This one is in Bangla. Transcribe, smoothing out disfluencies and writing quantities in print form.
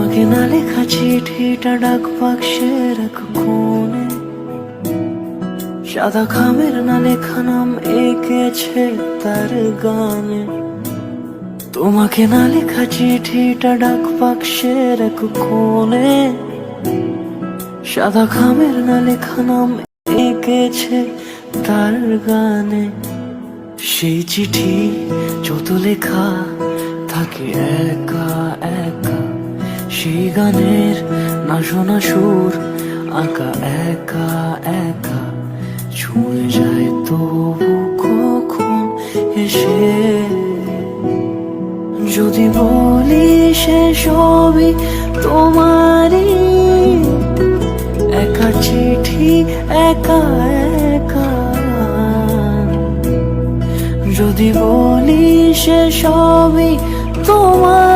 তোমাকে না লেখা চিঠিটা ডাক বাক্সের এক কোণে, সাদা খামের না লেখা নাম এঁকেছে তার গানে। তোমাকে না লেখা চিঠিটা ডাক বাক্সের এক কোণে, সাদা খামের না লেখা নাম এঁকেছে তার গানে। সেই চিঠি যত লেখা থাকে একা একা, সেই গানের না শোনা সুর আঁকা একা একা, ছুঁয়ে যায় তবু কখন এসে। যদি বলি সে সবই তোমারই, একা চিঠি একা একা। যদি বলি সে সবই তোমার